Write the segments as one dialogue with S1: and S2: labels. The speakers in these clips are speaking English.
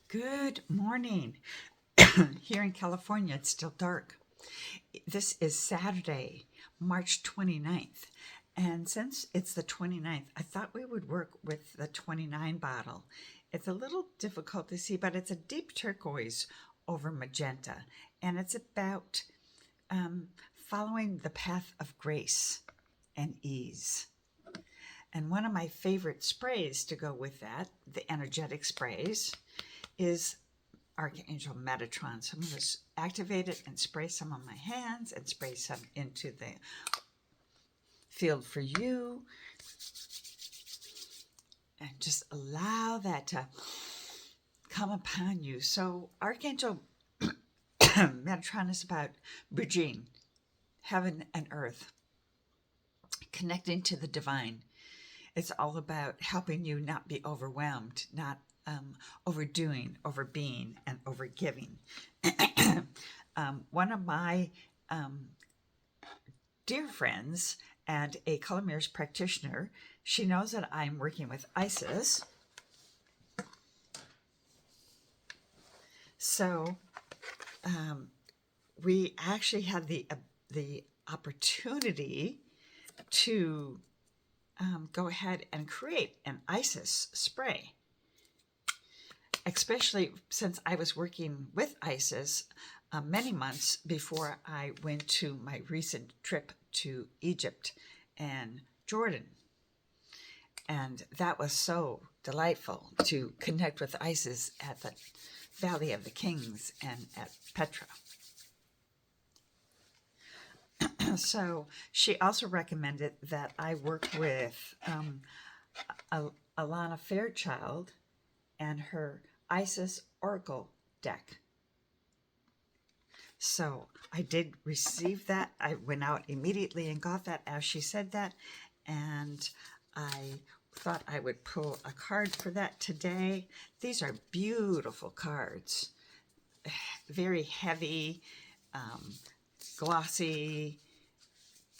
S1: Good morning. Here in California, it's still dark. This is Saturday, March 29th. And since it's the 29th, I thought we would work with the 29 bottle. It's a little difficult to see, but it's a deep turquoise over magenta. And it's about following the path of grace and ease. And one of my favorite sprays to go with that, the energetic sprays, is Archangel Metatron. So I'm going to activate it and spray some on my hands and spray some into the field for you. And just allow that to come upon you. So Archangel Metatron is about bridging heaven and earth, connecting to the divine. It's all about helping you not be overwhelmed, not overdoing, overbeing, and overgiving. One of my dear friends and a color mirrors practitioner, she knows that I'm working with Isis. So we actually had the opportunity to go ahead and create an Isis spray, especially since I was working with Isis many months before I went to my recent trip to Egypt and Jordan. And that was so delightful to connect with Isis at the Valley of the Kings and at Petra. So she also recommended that I work with Alana Fairchild and her IsisOracle deck. So I did receive that. I went out immediately and got that as she said that, and I thought I would pull a card for that today. These are beautiful cards, very heavy, glossy.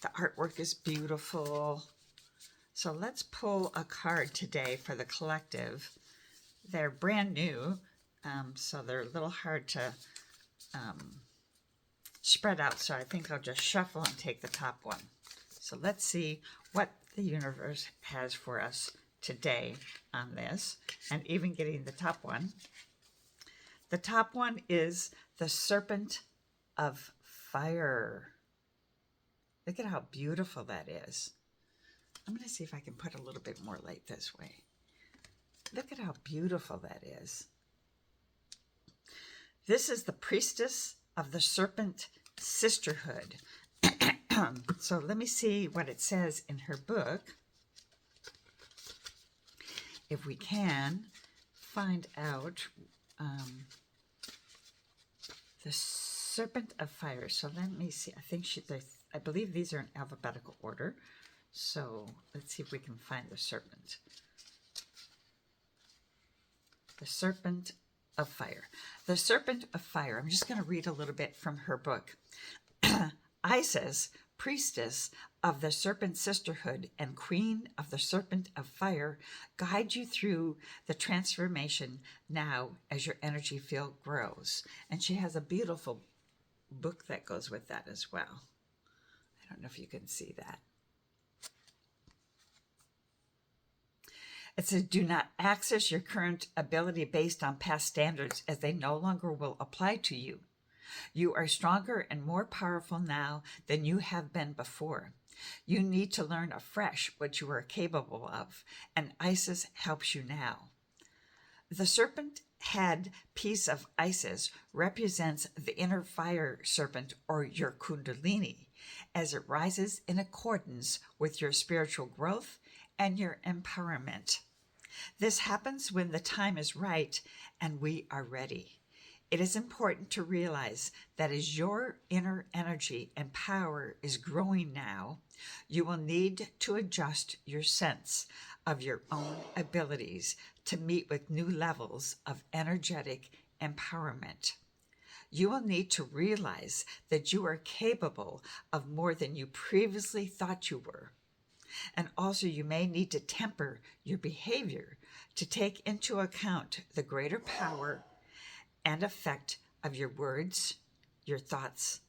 S1: The artwork is beautiful. So let's pull a card today for the collective. They're brand new, so they're a little hard to spread out, so I think I'll just shuffle and take the top one. So let's see what the universe has for us today on this, and even getting the top one. The top one is the Serpent of Fire. Look at how beautiful that is. I'm going to see if I can put a little bit more light this way. Look at how beautiful that is. This is the Priestess of the Serpent Sisterhood. So let me see what it says in her book. If we can find out the Serpent of Fire. So let me see. I believe these are in alphabetical order. So let's see if we can find the serpent. The Serpent of Fire. The Serpent of Fire. I'm just going to read a little bit from her book. Isis, priestess of the Serpent Sisterhood and queen of the Serpent of Fire, guide you through the transformation now as your energy field grows. And she has a beautiful book that goes with that as well. I don't know if you can see that. It says, do not access your current ability based on past standards, as they no longer will apply to you. You are stronger and more powerful now than you have been before. You need to learn afresh what you are capable of, and Isis helps you now. The serpent head piece of Isis represents the inner fire serpent, or your kundalini, as it rises in accordance with your spiritual growth and your empowerment. This happens when the time is right and we are ready. It is important to realize that as your inner energy and power is growing now, you will need to adjust your sense of your own abilities to meet with new levels of energetic empowerment. You will need to realize that you are capable of more than you previously thought you were. And also you may need to temper your behavior to take into account the greater power and effect of your words, your thoughts,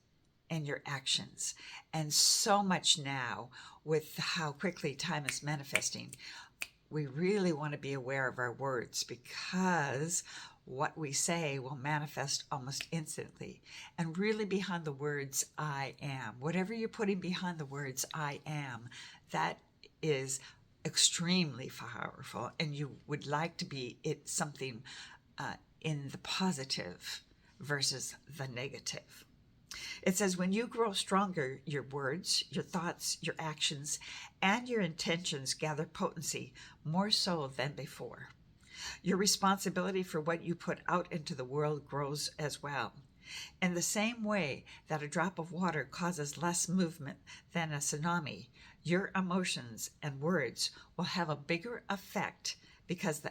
S1: and your actions. And so much now, with how quickly time is manifesting, we really want to be aware of our words, because what we say will manifest almost instantly. And really, behind the words I am, whatever you're putting behind the words I am, that is extremely powerful, and you would like to be something in the positive versus the negative. It says, when you grow stronger, your words, your thoughts, your actions, and your intentions gather potency more so than before. Your responsibility for what you put out into the world grows as well. In the same way that a drop of water causes less movement than a tsunami, your emotions and words will have a bigger effect because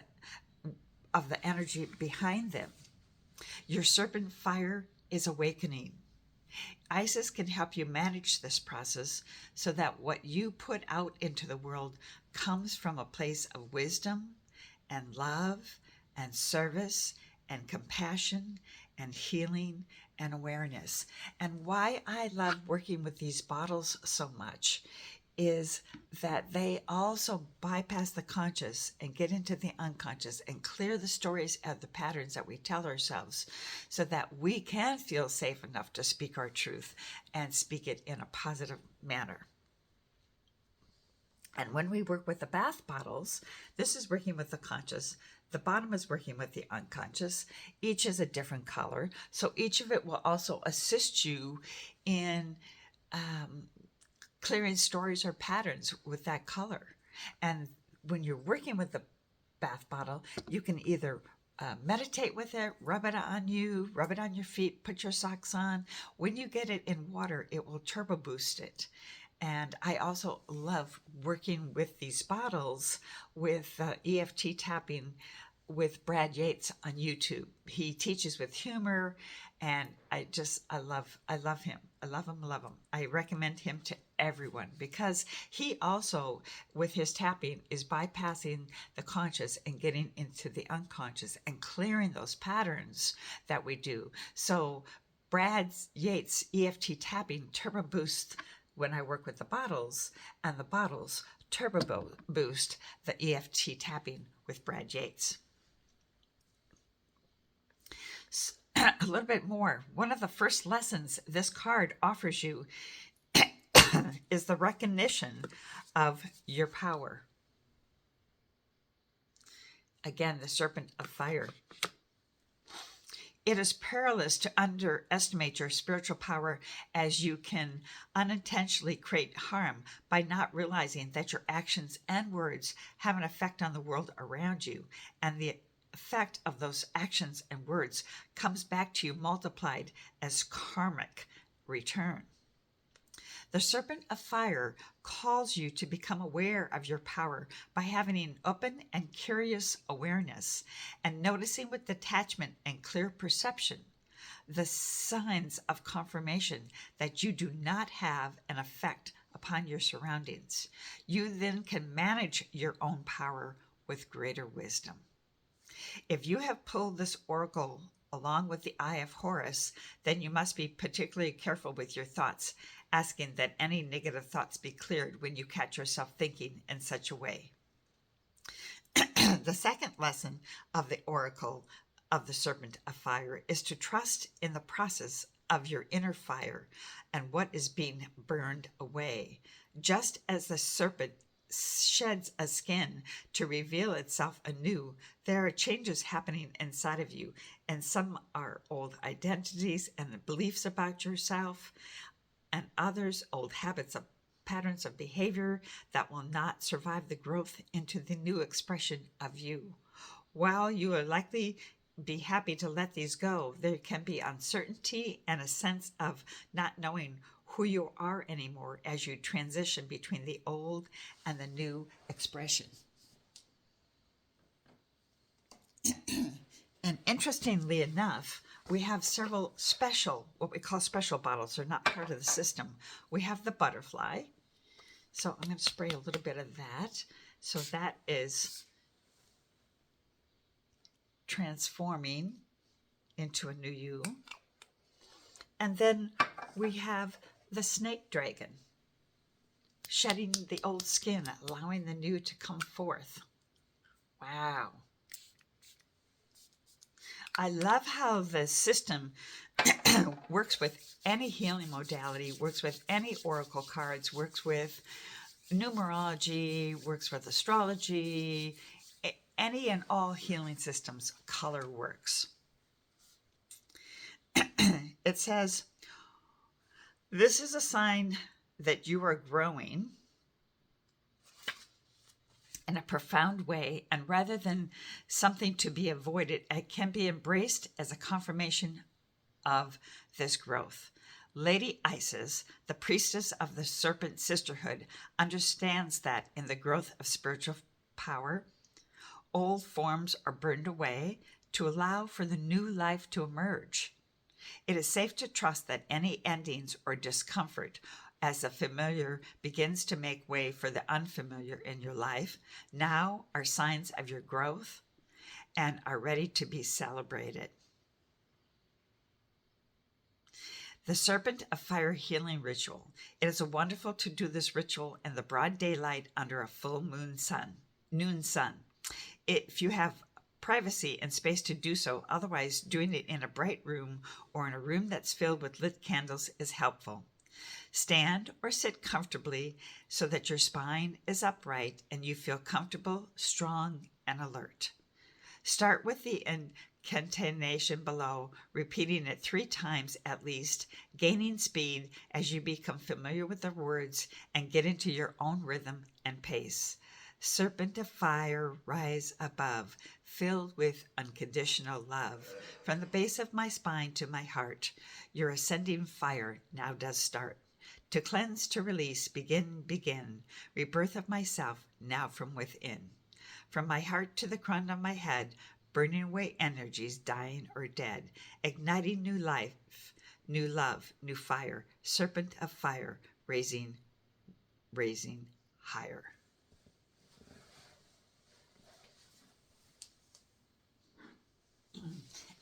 S1: of the energy behind them. Your serpent fire is awakening. Isis can help you manage this process so that what you put out into the world comes from a place of wisdom and love and service and compassion and healing and awareness. And why I love working with these bottles so much is that they also bypass the conscious and get into the unconscious and clear the stories of the patterns that we tell ourselves, so that we can feel safe enough to speak our truth and speak it in a positive manner. And when we work with the bath bottles, this is working with the conscious. The bottom is working with the unconscious. Each is a different color. So each of it will also assist you in clearing stories or patterns with that color. And when you're working with the bath bottle, you can either meditate with it, rub it on you, rub it on your feet, put your socks on. When you get it in water, it will turbo boost it. And I also love working with these bottles with EFT tapping with Brad Yates on YouTube. He teaches with humor, and I love him. I love him. I recommend him to everyone, because he also, with his tapping, is bypassing the conscious and getting into the unconscious and clearing those patterns that we do. So Brad Yates EFT tapping turbo boosts when I work with the bottles, and the bottles turbo boost the EFT tapping with Brad Yates. A little bit more. One of the first lessons this card offers you is the recognition of your power. Again, the serpent of fire. It is perilous to underestimate your spiritual power, as you can unintentionally create harm by not realizing that your actions and words have an effect on the world around you, and the effect of those actions and words comes back to you multiplied as karmic return. The serpent of fire calls you to become aware of your power by having an open and curious awareness and noticing with detachment and clear perception the signs of confirmation that you do not have an effect upon your surroundings. You then can manage your own power with greater wisdom. If you have pulled this oracle along with the Eye of Horus, then you must be particularly careful with your thoughts, asking that any negative thoughts be cleared when you catch yourself thinking in such a way. The second lesson of the oracle of the serpent of fire is to trust in the process of your inner fire and what is being burned away. Just as the serpent sheds a skin to reveal itself anew, there are changes happening inside of you, and some are old identities and beliefs about yourself, and others old habits of patterns of behavior that will not survive the growth into the new expression of you. While you are likely be happy to let these go, there can be uncertainty and a sense of not knowing who you are anymore as you transition between the old and the new expression. And interestingly enough, we have several special, what we call special bottles. They're not part of the system. We have the butterfly. So I'm going to spray a little bit of that. So that is transforming into a new you. And then we have the snake dragon, shedding the old skin, allowing the new to come forth. Wow. I love how the system works with any healing modality, works with any oracle cards, works with numerology, works with astrology, any and all healing systems. Color works. It says, this is a sign that you are growing in a profound way, and rather than something to be avoided, it can be embraced as a confirmation of this growth. Lady Isis, the priestess of the Serpent Sisterhood, understands that in the growth of spiritual power, old forms are burned away to allow for the new life to emerge. It is safe to trust that any endings or discomfort, as the familiar begins to make way for the unfamiliar in your life, now are signs of your growth and are ready to be celebrated. The Serpent of Fire Healing Ritual. It is wonderful to do this ritual in the broad daylight under a full noon sun. If you have privacy and space to do so, otherwise doing it in a bright room or in a room that's filled with lit candles is helpful. Stand or sit comfortably so that your spine is upright and you feel comfortable, strong, and alert. Start with the incantation below, repeating it 3 times at least, gaining speed as you become familiar with the words and get into your own rhythm and pace. Serpent of fire, rise above, filled with unconditional love. From the base of my spine to my heart, your ascending fire now does start. To cleanse, to release, begin, rebirth of myself now from within. From my heart to the crown of my head, burning away energies dying or dead, igniting new life, new love, new fire, serpent of fire, raising higher.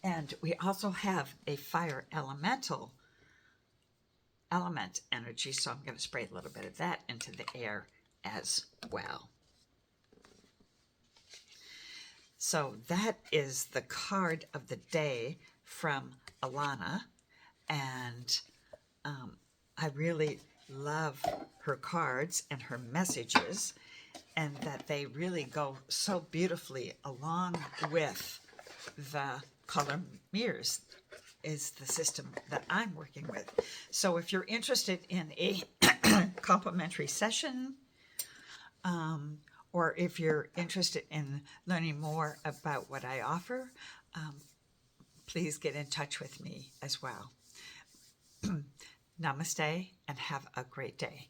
S1: And we also have a fire element energy, so I'm going to spray a little bit of that into the air as well. So that is the card of the day from Alana, and I really love her cards and her messages, and that they really go so beautifully along with the color mirrors is the system that I'm working with. So if you're interested in a complimentary session, or if you're interested in learning more about what I offer, please get in touch with me as well. Namaste and have a great day.